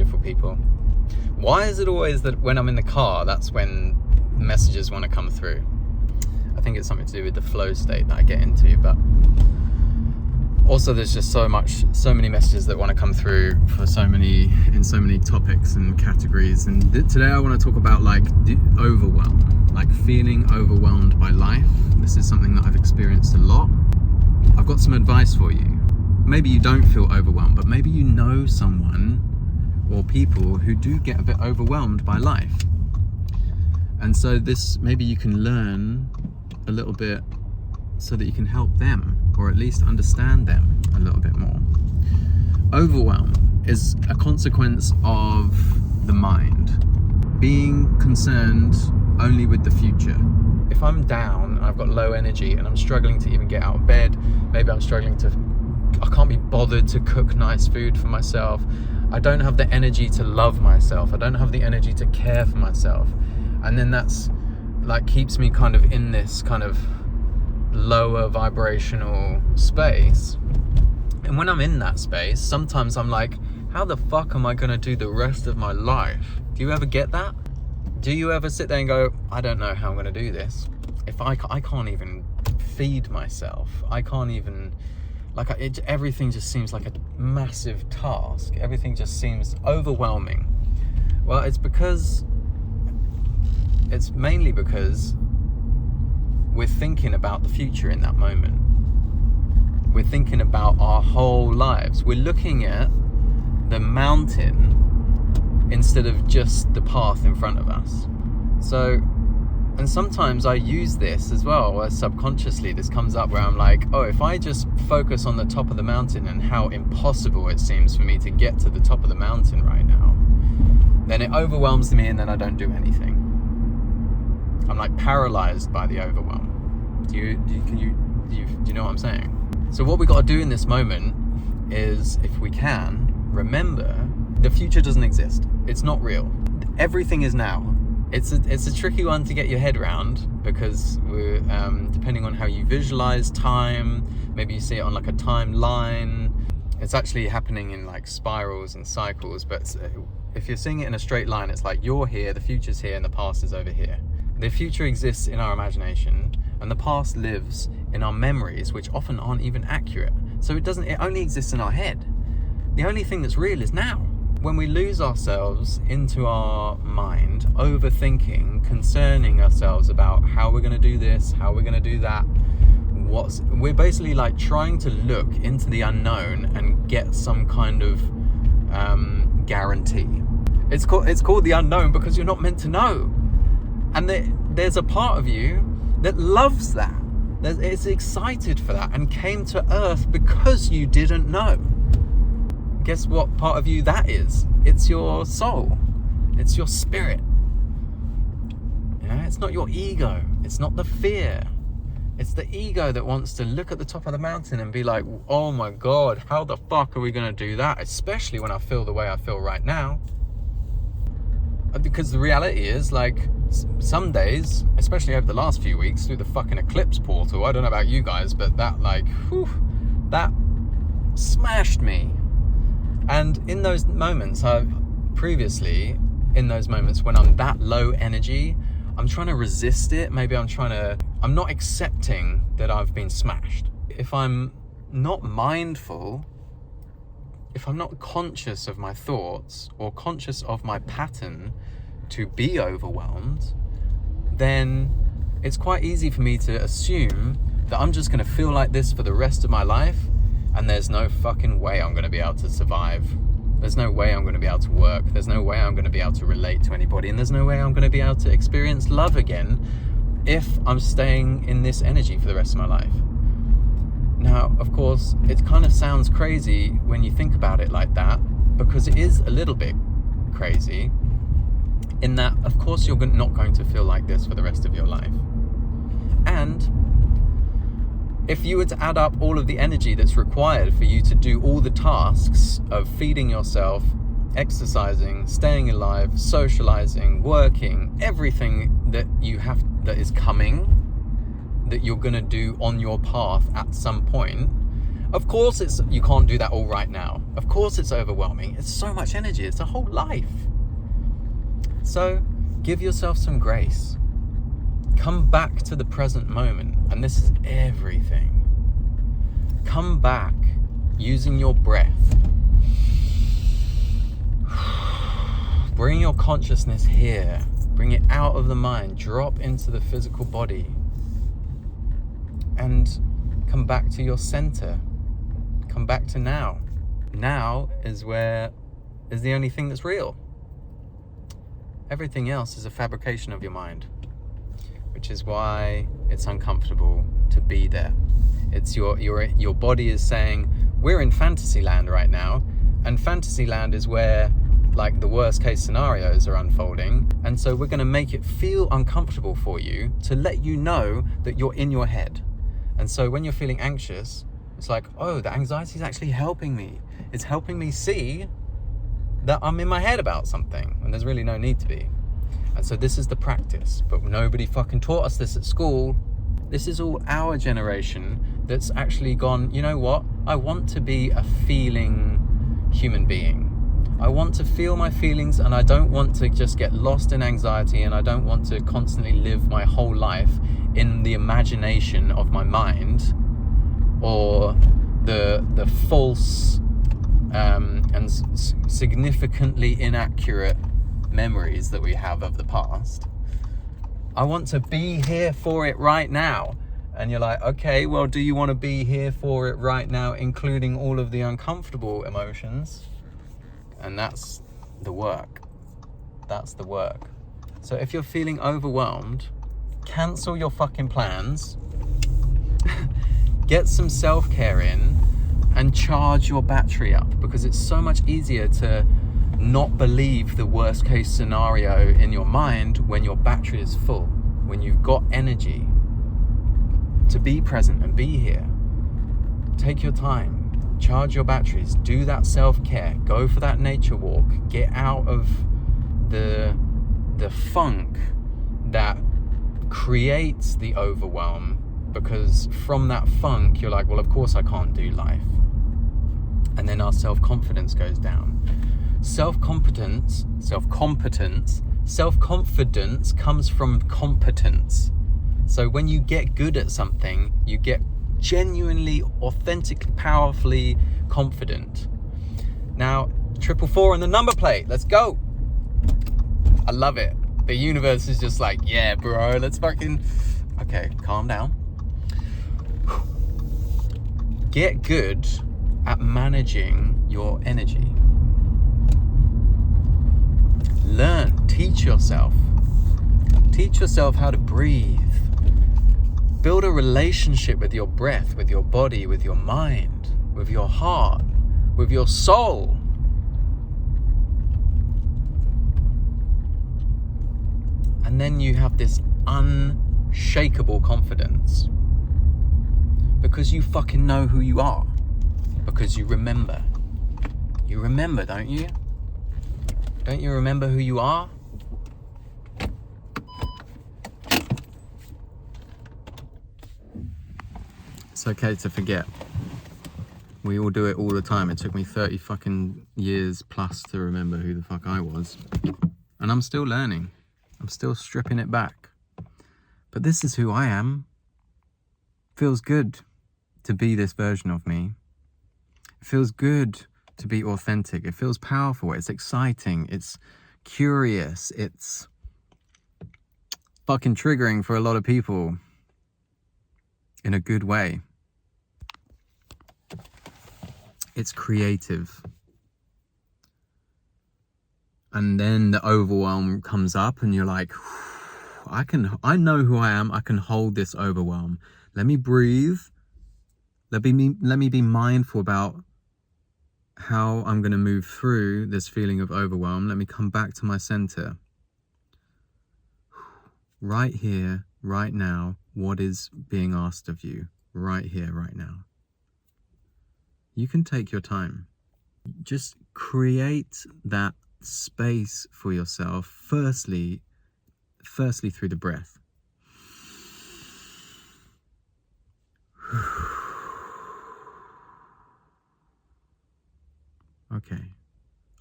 beautiful people. Why is it always that when I'm in the car, that's when messages want to come through? I think it's something to do with the flow state that I get into, but also there's just so many messages that want to come through in so many topics and categories. And today I want to talk about like the overwhelm, like feeling overwhelmed by life. This is something that I've experienced a lot. I've got some advice for you. Maybe you don't feel overwhelmed, but maybe you know someone or people who do get a bit overwhelmed by life. And so maybe you can learn a little bit so that you can help them, or at least understand them a little bit more. Overwhelm is a consequence of the mind being concerned only with the future. If I'm down and I've got low energy and I'm struggling to even get out of bed, maybe I can't be bothered to cook nice food for myself, I don't have the energy to love myself, I don't have the energy to care for myself, and then that's like keeps me kind of in this kind of lower vibrational space. And when I'm in that space, sometimes I'm like, how the fuck am I going to do the rest of my life? Do you ever get that? Do you ever sit there and go, I don't know how I'm going to do this? If I can't even feed myself, I can't even, everything just seems like a massive task. Everything just seems overwhelming. Well, it's mainly because we're thinking about the future in that moment. We're thinking about our whole lives. We're looking at the mountain instead of just the path in front of us. And sometimes I use this as well, where subconsciously this comes up where I'm like, oh, if I just focus on the top of the mountain and how impossible it seems for me to get to the top of the mountain right now, then it overwhelms me and then I don't do anything. I'm like paralyzed by the overwhelm. Do you know what I'm saying? So what we got to do in this moment is, if we can, remember the future doesn't exist. It's not real. Everything is now. It's a tricky one to get your head around, because we're depending on how you visualize time, maybe you see it on like a timeline. It's actually happening in like spirals and cycles, but if you're seeing it in a straight line, it's like you're here, the future's here, and the past is over here. The future exists in our imagination, and the past lives in our memories, which often aren't even accurate. So it only exists in our head. The only thing that's real is now. When we lose ourselves into our mind, overthinking, concerning ourselves about how we're going to do this, how we're going to do that, we're basically like trying to look into the unknown and get some kind of guarantee. It's called the unknown because you're not meant to know. And there's a part of you that loves that. It's excited for that and came to Earth because you didn't know. Guess what part of you that is? It's your soul. It's your spirit. It's not your ego. It's not the fear. It's the ego that wants to look at the top of the mountain and be like, oh my God, how the fuck are we going to do that? Especially when I feel the way I feel right now. Because the reality is, like, some days, especially over the last few weeks through the fucking eclipse portal, I don't know about you guys, but that that smashed me. And in those moments, in those moments when I'm that low energy, I'm trying to resist it. Maybe I'm not accepting that I've been smashed. If I'm not mindful, if I'm not conscious of my thoughts or conscious of my pattern to be overwhelmed, then it's quite easy for me to assume that I'm just going to feel like this for the rest of my life, and there's no fucking way I'm going to be able to survive. There's no way I'm going to be able to work. There's no way I'm going to be able to relate to anybody, and there's no way I'm going to be able to experience love again if I'm staying in this energy for the rest of my life. Now, of course, it kind of sounds crazy when you think about it like that, because it is a little bit crazy in that, of course, you're not going to feel like this for the rest of your life. And if you were to add up all of the energy that's required for you to do all the tasks of feeding yourself, exercising, staying alive, socializing, working, everything that you have that is coming, that you're going to do on your path at some point, Of course you can't do that all right now. Of course it's overwhelming. It's so much energy. It's a whole life. So give yourself some grace. Come back to the present moment. And this is everything. Come back using your breath. Bring your consciousness here. Bring it out of the mind. Drop into the physical body. And come back to your center. Come back to now. Now is the only thing that's real. Everything else is a fabrication of your mind, which is why it's uncomfortable to be there. It's your body is saying, we're in fantasy land right now, and fantasy land is where like the worst case scenarios are unfolding, and so we're going to make it feel uncomfortable for you to let you know that you're in your head. And so when you're feeling anxious, it's like, oh, the anxiety is actually helping me. It's helping me see that I'm in my head about something, and there's really no need to be. And so this is the practice, but nobody fucking taught us this at school. This is all our generation that's actually gone, you know what? I want to be a feeling human being. I want to feel my feelings, and I don't want to just get lost in anxiety, and I don't want to constantly live my whole life in the imagination of my mind, or the false and significantly inaccurate memories that we have of the past. I want to be here for it right now. And you're like, okay, well, do you want to be here for it right now, including all of the uncomfortable emotions? And that's the work. That's the work. So if you're feeling overwhelmed, cancel your fucking plans, get some self-care in, and charge your battery up, because it's so much easier to not believe the worst case scenario in your mind when your battery is full, when you've got energy to be present and be here. Take your time, charge your batteries, do that self-care, go for that nature walk, get out of the funk that creates the overwhelm, because from that funk you're like, well, of course I can't do life. And then our self-confidence goes down. Self-confidence comes from competence. So when you get good at something, you get genuinely, authentically, powerfully confident. Now, 444 on the number plate. Let's go. I love it. The universe is just like, yeah, bro, let's fucking... Okay, calm down. Get good at managing your energy. Learn, teach yourself how to breathe. Build a relationship with your breath, with your body, with your mind, with your heart, with your soul. And then you have this unshakable confidence, because you fucking know who you are, because you remember. You remember, don't you? Don't you remember who you are? It's okay to forget. We all do it all the time. It took me 30 fucking years plus to remember who the fuck I was. And I'm still learning. I'm still stripping it back. But this is who I am. Feels good to be this version of me. It feels good to be authentic. It feels powerful. It's exciting. It's curious. It's fucking triggering for a lot of people in a good way. It's creative. And then the overwhelm comes up and you're like, I know who I am. I can hold this overwhelm. Let me breathe. Let me be mindful about how I'm going to move through this feeling of overwhelm. Let me come back to my center. Right here, right now, what is being asked of you? Right here, right now. You can take your time. Just create that space for yourself, firstly through the breath.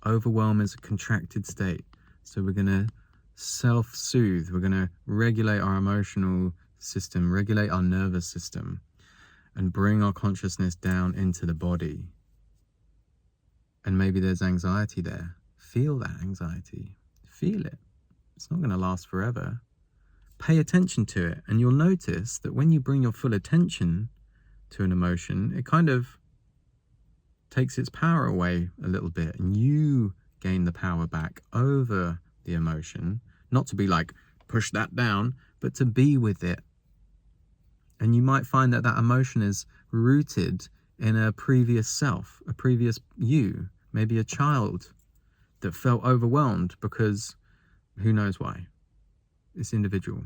Overwhelm is a contracted state. So we're going to self-soothe. We're going to regulate our emotional system, regulate our nervous system, and bring our consciousness down into the body. And maybe there's anxiety there. Feel that anxiety. Feel it. It's not going to last forever. Pay attention to it, and you'll notice that when you bring your full attention to an emotion, it kind of takes its power away a little bit, and you gain the power back over the emotion. Not to be like, push that down, but to be with it. And you might find that that emotion is rooted in a previous self, a previous you, maybe a child that felt overwhelmed because who knows why. It's individual.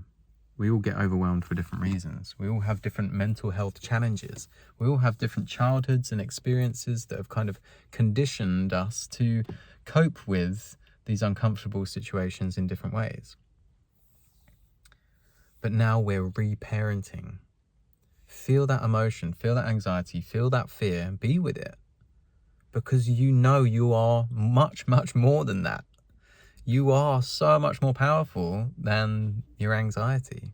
We all get overwhelmed for different reasons. We all have different mental health challenges. We all have different childhoods and experiences that have kind of conditioned us to cope with these uncomfortable situations in different ways. But now we're reparenting. Feel that emotion, feel that anxiety, feel that fear, and be with it. Because you know you are much, much more than that. You are so much more powerful than your anxiety.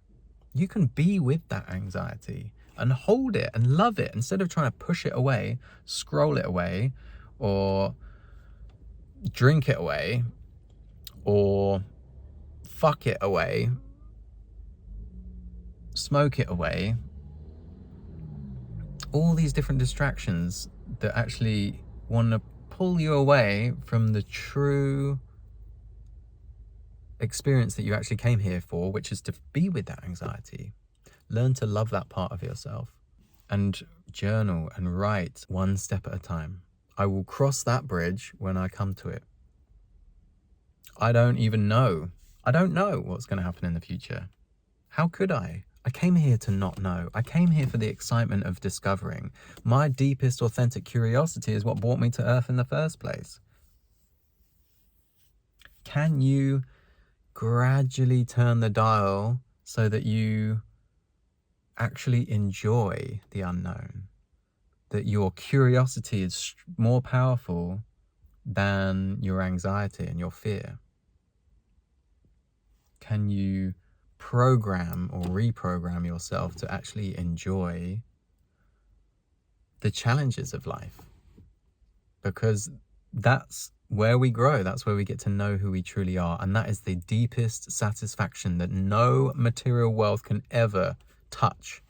You can be with that anxiety and hold it and love it instead of trying to push it away, scroll it away, or drink it away, or fuck it away, smoke it away. All these different distractions that actually want to pull you away from the true experience that you actually came here for, which is to be with that anxiety. Learn to love that part of yourself and journal and write one step at a time. I will cross that bridge when I come to it. I don't know what's going to happen in the future. How could I? I came here to not know. I came here for the excitement of discovering. My deepest authentic curiosity is what brought me to Earth in the first place. Can you gradually turn the dial so that you actually enjoy the unknown? That your curiosity is more powerful than your anxiety and your fear? Can you program or reprogram yourself to actually enjoy the challenges of life? Because that's where we grow. That's where we get to know who we truly are. And that is the deepest satisfaction that no material wealth can ever touch,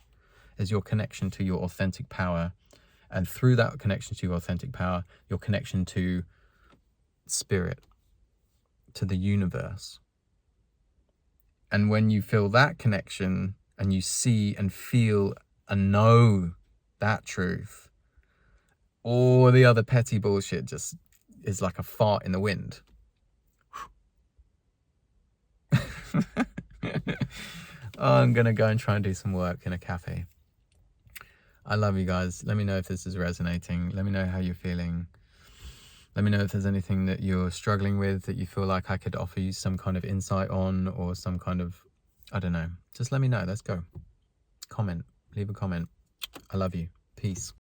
is your connection to your authentic power. And through that connection to your authentic power, your connection to spirit, to the universe. And when you feel that connection and you see and feel and know that truth, all the other petty bullshit just is like a fart in the wind. I'm going to go and try and do some work in a cafe. I love you guys. Let me know if this is resonating. Let me know how you're feeling. Let me know if there's anything that you're struggling with that you feel like I could offer you some kind of insight on, or some kind of, I don't know. Just let me know. Let's go. Comment. Leave a comment. I love you. Peace.